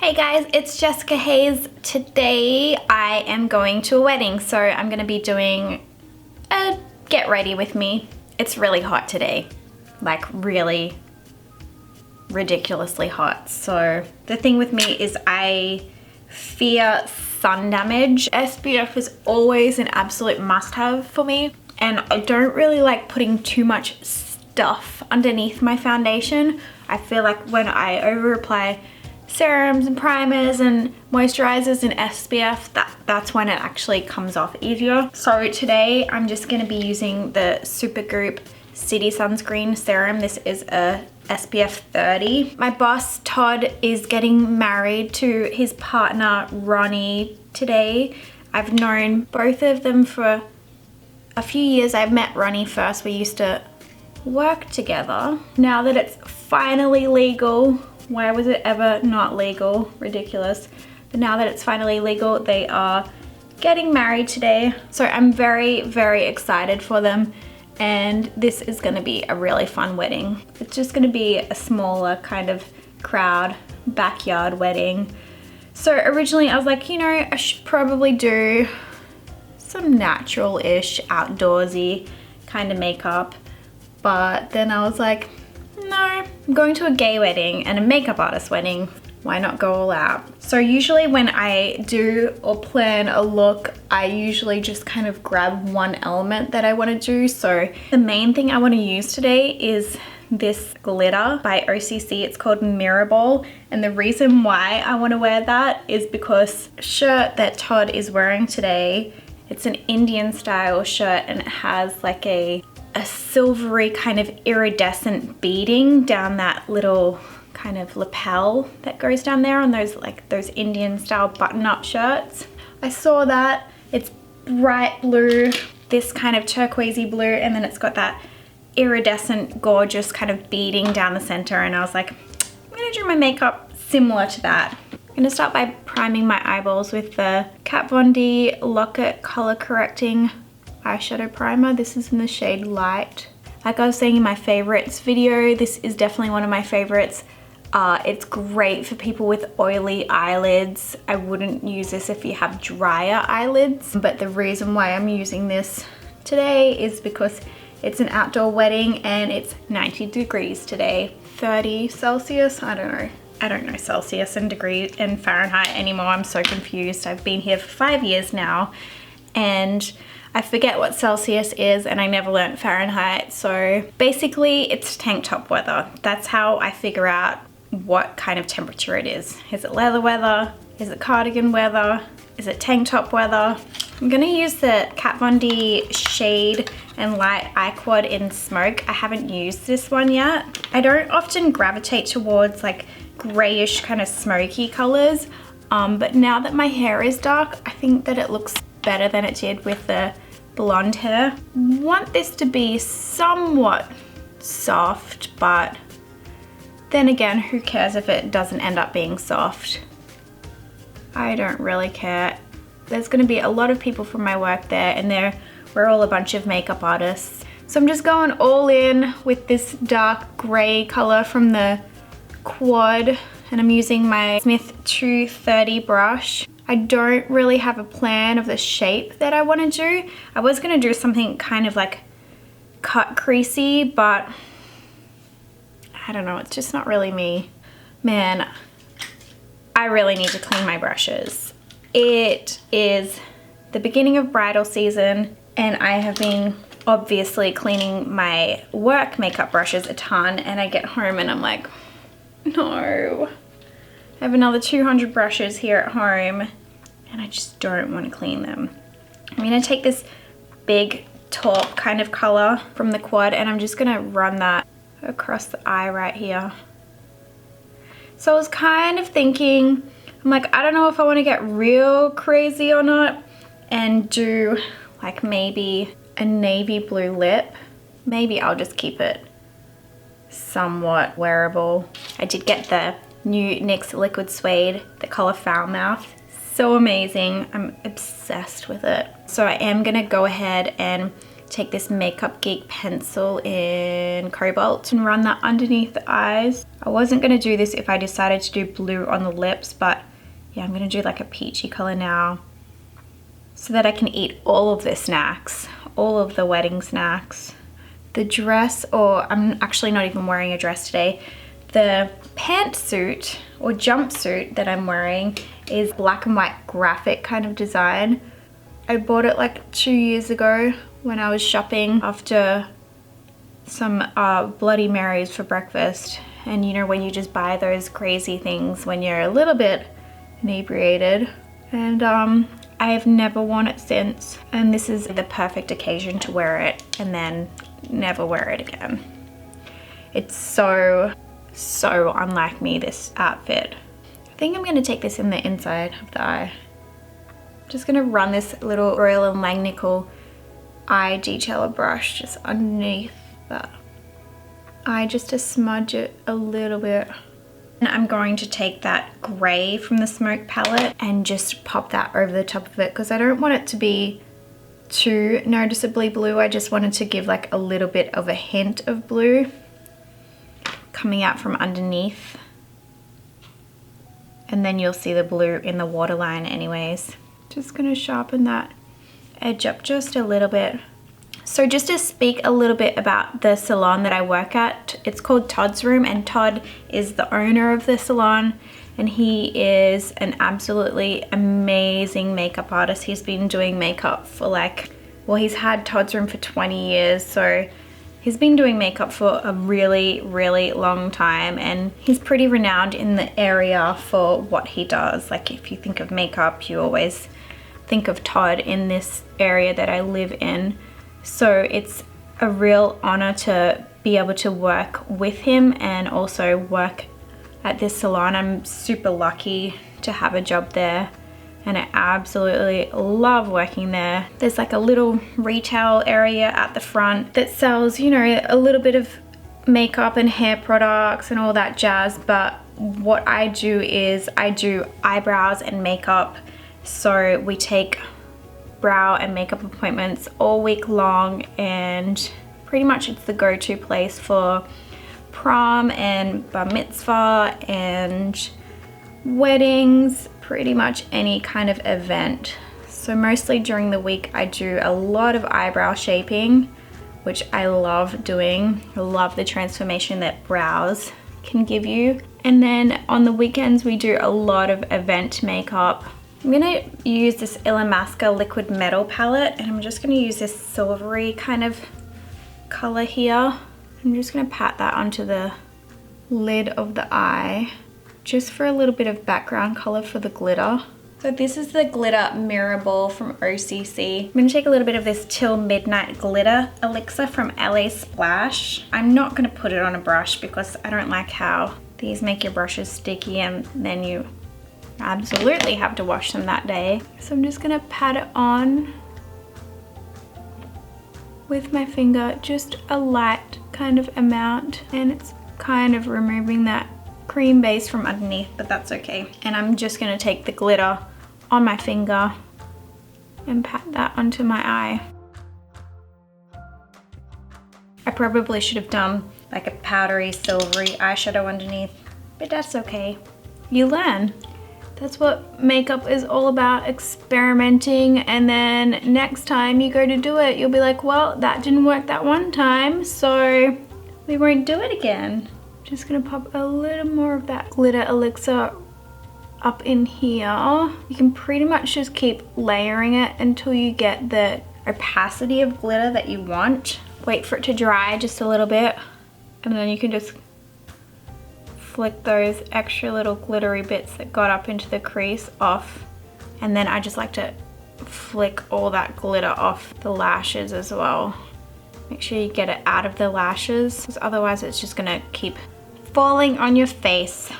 Hey guys, it's Jessica Hayes. Today I am going to a wedding, so I'm going to be doing a get ready with me. It's really hot today, like really ridiculously hot. So the thing with me is I fear sun damage. SPF is always an absolute must-have for me, and I don't really like putting too much stuff underneath my foundation. I feel like when I over-apply serums and primers and moisturizers and SPF, that's when it actually comes off easier. So today I'm just going to be using the Supergoop City Sunscreen Serum. This is a SPF 30. My boss Todd is getting married to his partner Ronnie today. I've known both of them for a few years. I met Ronnie first. We used to work together. Now that it's finally legal, why was it ever not legal? Ridiculous. But now that it's finally legal, they are getting married today. So I'm very, very excited for them. And this is gonna be a really fun wedding. It's just gonna be a smaller kind of crowd, backyard wedding. So originally I was like, you know, I should probably do some natural-ish, outdoorsy kind of makeup. But then I was like, no, I'm going to a gay wedding and a makeup artist wedding. Why not go all out? So usually when I do or plan a look, I usually just kind of grab one element that I want to do. So the main thing I want to use today is this glitter by OCC. It's called Mirror Ball. And the reason why I want to wear that is because the shirt that Todd is wearing today, it's an Indian style shirt and it has like a silvery kind of iridescent beading down that little kind of lapel that goes down there on those those Indian style button-up shirts. I saw that. It's bright blue, this kind of turquoisey blue, and then it's got that iridescent gorgeous kind of beading down the center, and I was like, I'm gonna do my makeup similar to that. I'm gonna start by priming my eyeballs with the Kat Von D Lock-It Color Correcting eyeshadow primer. This is in the shade Light. Like I was saying in my favorites video, this is definitely one of my favorites. It's great for people with oily eyelids. I wouldn't use this if you have drier eyelids, but the reason why I'm using this today is because it's an outdoor wedding and it's 90 degrees today. 30 Celsius, I don't know Celsius and degrees and Fahrenheit anymore. I'm so confused. I've been here for 5 years now and I forget what Celsius is and I never learnt Fahrenheit. So basically it's tank top weather. That's how I figure out what kind of temperature it is. Is it leather weather? Is it cardigan weather? Is it tank top weather? I'm gonna use the Kat Von D Shade and Light Eye Quad in Smoke. I haven't used this one yet. I don't often gravitate towards like grayish kind of smoky colors. But now that my hair is dark, I think that it looks better than it did with the blonde hair. Want this to be somewhat soft, but then again, who cares if it doesn't end up being soft? I don't really care. There's gonna be a lot of people from my work there, and we're all a bunch of makeup artists. So I'm just going all in with this dark gray color from the Quad, and I'm using my Smith 230 brush. I don't really have a plan of the shape that I want to do. I was going to do something kind of like cut creasy, but I don't know, it's just not really me. Man, I really need to clean my brushes. It is the beginning of bridal season and I have been obviously cleaning my work makeup brushes a ton, and I get home and I'm like, no. I have another 200 brushes here at home and I just don't want to clean them. I'm going to take this big taupe kind of color from the Quad and I'm just going to run that across the eye right here. So I was kind of thinking, I'm like, I don't know if I want to get real crazy or not and do like maybe a navy blue lip. Maybe I'll just keep it somewhat wearable. I did get the new NYX Liquid Suede, the color Foul Mouth. So amazing. I'm obsessed with it. So I am gonna go ahead and take this Makeup Geek pencil in Cobalt and run that underneath the eyes. I wasn't going to do this if I decided to do blue on the lips, but yeah, I'm going to do like a peachy color now so that I can eat all of the snacks, all of the wedding snacks. The dress, or I'm actually not even wearing a dress today, the pantsuit or jumpsuit that I'm wearing is black and white graphic kind of design. I bought it like 2 years ago when I was shopping after some Bloody Marys for breakfast. And you know when you just buy those crazy things when you're a little bit inebriated. And I have never worn it since. And this is the perfect occasion to wear it and then never wear it again. It's so unlike me, this outfit. I think I'm gonna take this in the inside of the eye. Just gonna run this little Royal & Langnickel eye detailer brush just underneath that eye just to smudge it a little bit. And I'm going to take that gray from the Smoke palette and just pop that over the top of it because I don't want it to be too noticeably blue. I just wanted to give like a little bit of a hint of blue coming out from underneath. And then you'll see the blue in the waterline anyways. Just gonna sharpen that edge up just a little bit. So just to speak a little bit about the salon that I work at, it's called Todd's Room, and Todd is the owner of the salon, and he is an absolutely amazing makeup artist. He's been doing makeup for like, well, he's had Todd's Room for 20 years, so he's been doing makeup for a really long time, and he's pretty renowned in the area for what he does. Like if you think of makeup, you always think of Todd in this area that I live in. So it's a real honor to be able to work with him and also work at this salon. I'm super lucky to have a job there, and I absolutely love working there. There's like a little retail area at the front that sells, you know, a little bit of makeup and hair products and all that jazz, but what I do is I do eyebrows and makeup. So we take brow and makeup appointments all week long, and pretty much it's the go-to place for prom and bar mitzvah and weddings, pretty much any kind of event. So mostly during the week I do a lot of eyebrow shaping, which I love doing. I love the transformation that brows can give you. And then on the weekends we do a lot of event makeup. I'm gonna use this Illamasqua Liquid Metal palette, and I'm just gonna use this silvery kind of color here. I'm just gonna pat that onto the lid of the eye, just for a little bit of background color for the glitter. So this is the glitter mirror ball from OCC. I'm gonna take a little bit of this Till Midnight glitter elixir from LA Splash. I'm not gonna put it on a brush because I don't like how these make your brushes sticky and then you absolutely have to wash them that day. So I'm just gonna pat it on with my finger, just a light kind of amount, and it's kind of removing that cream base from underneath, but that's okay. And I'm just gonna take the glitter on my finger and pat that onto my eye. I probably should have done like a powdery silvery eyeshadow underneath, but that's okay. You learn. That's what makeup is all about, experimenting, and then next time you go to do it, you'll be like, well, that didn't work that one time, so we won't do it again. Just gonna pop a little more of that glitter elixir up in here. You can pretty much just keep layering it until you get the opacity of glitter that you want. Wait for it to dry just a little bit, and then you can just flick those extra little glittery bits that got up into the crease off. And then I just like to flick all that glitter off the lashes as well. Make sure you get it out of the lashes, because otherwise it's just gonna keep falling on your face.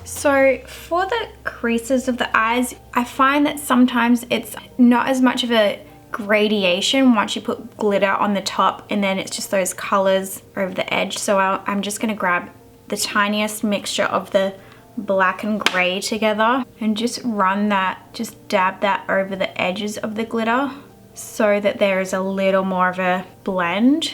So for the creases of the eyes, I find that sometimes it's not as much of a gradation once you put glitter on the top, and then it's just those colors over the edge. So I'm just gonna grab the tiniest mixture of the black and gray together and just run that, just dab that over the edges of the glitter so that there is a little more of a blend.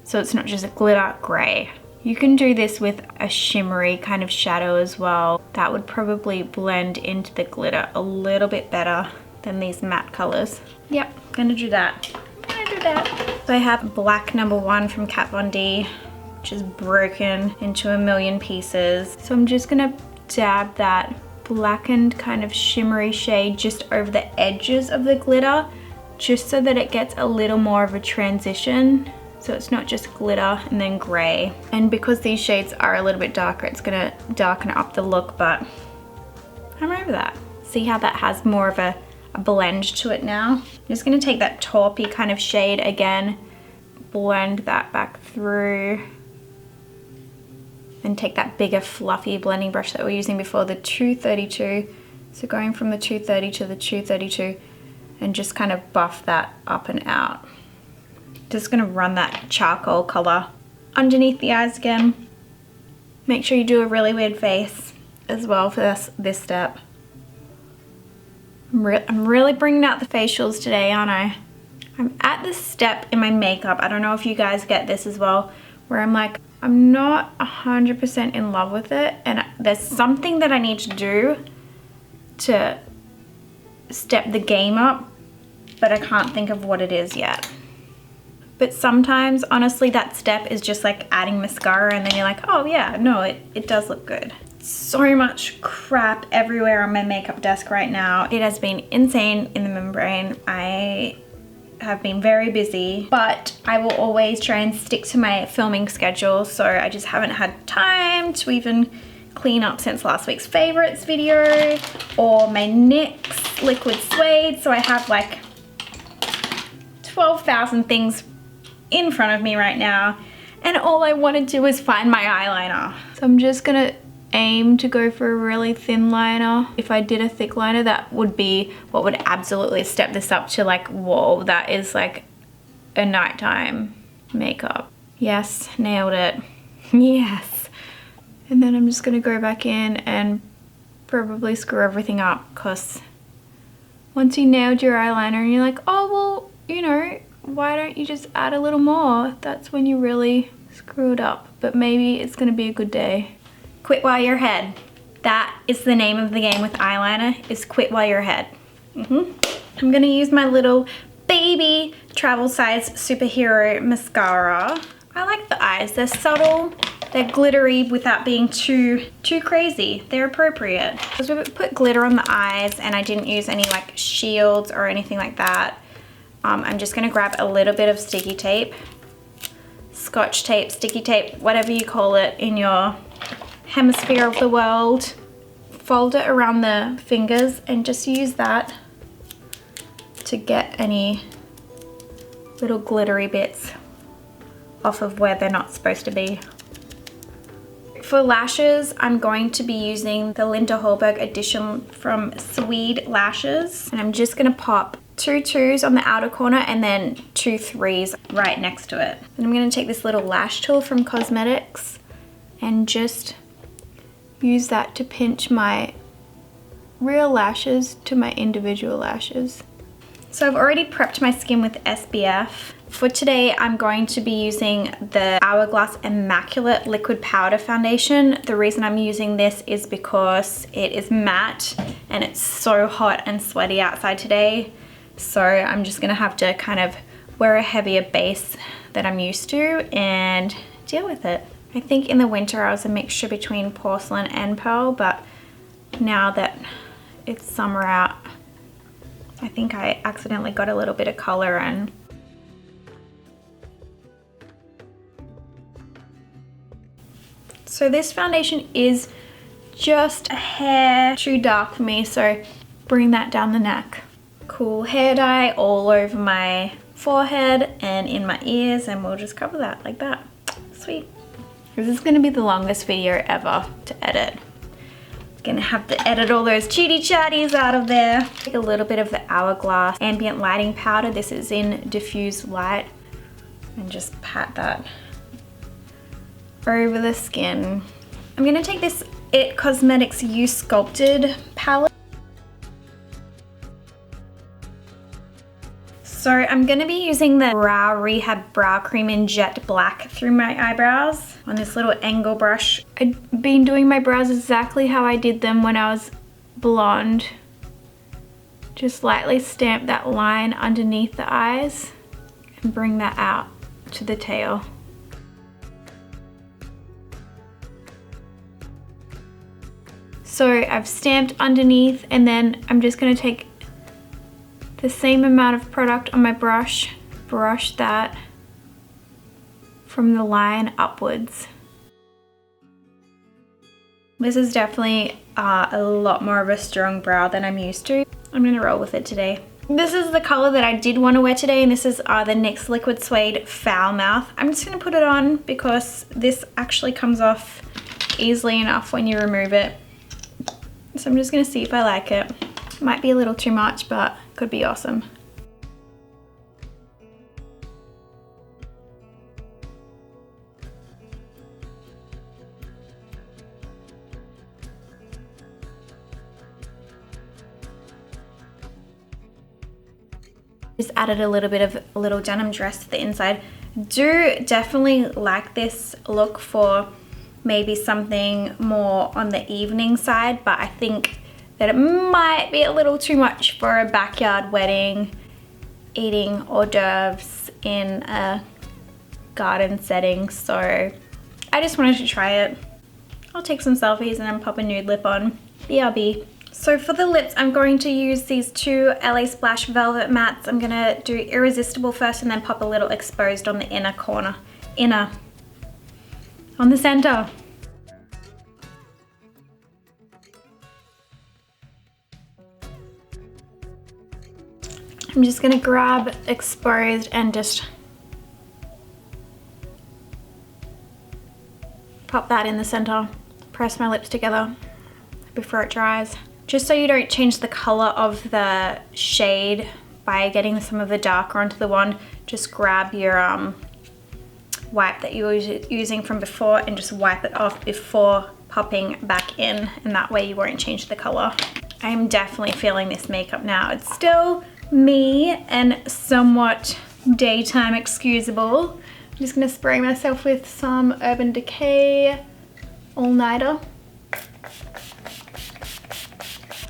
So it's not just a glitter gray. You can do this with a shimmery kind of shadow as well. That would probably blend into the glitter a little bit better than these matte colors. Yep, gonna do that. So I have black number 1 from Kat Von D, which is broken into a million pieces. So I'm just gonna dab that blackened kind of shimmery shade just over the edges of the glitter, just so that it gets a little more of a transition. So it's not just glitter and then gray. And because these shades are a little bit darker, it's gonna darken up the look, but I'm over that. See how that has more of a blend to it now? I'm just gonna take that taupey kind of shade again, blend that back through, and take that bigger fluffy blending brush that we were using before, the 232. So going from the 230 to the 232 and just kind of buff that up and out. Just gonna run that charcoal color underneath the eyes again. Make sure you do a really weird face as well for this step. I'm really bringing out the facials today, aren't I? I'm at this step in my makeup, I don't know if you guys get this as well, where I'm like, I'm not 100% in love with it, and there's something that I need to do to step the game up, but I can't think of what it is yet. But sometimes, honestly, that step is just like adding mascara and then you're like, oh yeah, no, it does look good. So much crap everywhere on my makeup desk right now. It has been insane in the membrane. I have been very busy, but I will always try and stick to my filming schedule, so I just haven't had time to even clean up since last week's favorites video or my NYX liquid suede. So I have like 12,000 things in front of me right now, and all I want to do is find my eyeliner. So I'm just gonna aim to go for a really thin liner. If I did a thick liner, that would be what would absolutely step this up to like, whoa, that is like a nighttime makeup. Yes, nailed it. Yes. And then I'm just gonna go back in and probably screw everything up, because once you nailed your eyeliner and you're like, oh, well, you know, why don't you just add a little more? That's when you really screw it up. But maybe it's gonna be a good day. Quit while you're ahead. That is the name of the game with eyeliner, is quit while you're ahead. I'm gonna use my little baby travel size superhero mascara. I like the eyes, they're subtle, they're glittery without being too crazy. They're appropriate. Because we put glitter on the eyes and I didn't use any like shields or anything like that. I'm just gonna grab a little bit of sticky tape, scotch tape, sticky tape, whatever you call it in your hemisphere of the world. Fold it around the fingers and just use that to get any little glittery bits off of where they're not supposed to be. For lashes, I'm going to be using the Linda Hallberg edition from Swede Lashes, and I'm just gonna pop 2 2s on the outer corner and then 2 3s right next to it. And I'm gonna take this little lash tool from Cosmetics and just use that to pinch my real lashes to my individual lashes. So I've already prepped my skin with SPF. For today, I'm going to be using the Hourglass Immaculate Liquid Powder Foundation. The reason I'm using this is because it is matte and it's so hot and sweaty outside today. So I'm just gonna have to kind of wear a heavier base than I'm used to and deal with it. I think in the winter I was a mixture between porcelain and pearl, but now that it's summer out, I think I accidentally got a little bit of color in. So this foundation is just a hair too dark for me, so bring that down the neck. Cool hair dye all over my forehead and in my ears, and we'll just cover that like that. Sweet. This is gonna be the longest video ever to edit. Gonna have to edit all those chitty chatties out of there. Take a little bit of the Hourglass Ambient Lighting Powder. This is in Diffuse Light. And just pat that over the skin. I'm gonna take this It Cosmetics You Sculpted palette. So I'm going to be using the Brow Rehab Brow Cream in Jet Black through my eyebrows on this little angle brush. I've been doing my brows exactly how I did them when I was blonde. Just lightly stamp that line underneath the eyes and bring that out to the tail. So I've stamped underneath, and then I'm just going to take the same amount of product on my brush, brush that from the line upwards. This is definitely a lot more of a strong brow than I'm used to. I'm gonna roll with it today. This is the color that I did want to wear today, and this is the NYX Liquid Suede Foul Mouth. I'm just gonna put it on because this actually comes off easily enough when you remove it. So I'm just gonna see if I like it. Might be a little too much, but could be awesome. Just added a little bit of a little denim dress to the inside. Do definitely like this look for maybe something more on the evening side, but I think that it might be a little too much for a backyard wedding, eating hors d'oeuvres in a garden setting. So I just wanted to try it. I'll take some selfies and then pop a nude lip on. BRB. So for the lips, I'm going to use these two LA Splash Velvet Mattes. I'm gonna do Irresistible first and then pop a little Exposed on the inner corner. On the center. I'm just gonna grab Exposed and just pop that in the center. Press my lips together before it dries. Just so you don't change the color of the shade by getting some of the darker onto the one, just grab your wipe that you were using from before and just wipe it off before popping back in, and that way you won't change the color. I am definitely feeling this makeup now. It's still me and somewhat daytime excusable. I'm just gonna spray myself with some Urban Decay All-Nighter.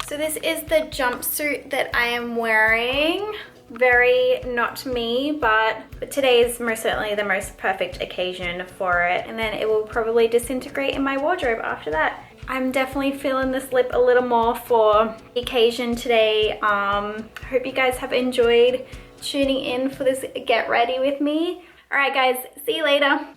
So this is the jumpsuit that I am wearing. Very not me, but today is most certainly the most perfect occasion for it, and then it will probably disintegrate in my wardrobe after that. I'm definitely feeling this lip a little more for the occasion today. Hope you guys have enjoyed tuning in for this get ready with me. All right guys, see you later.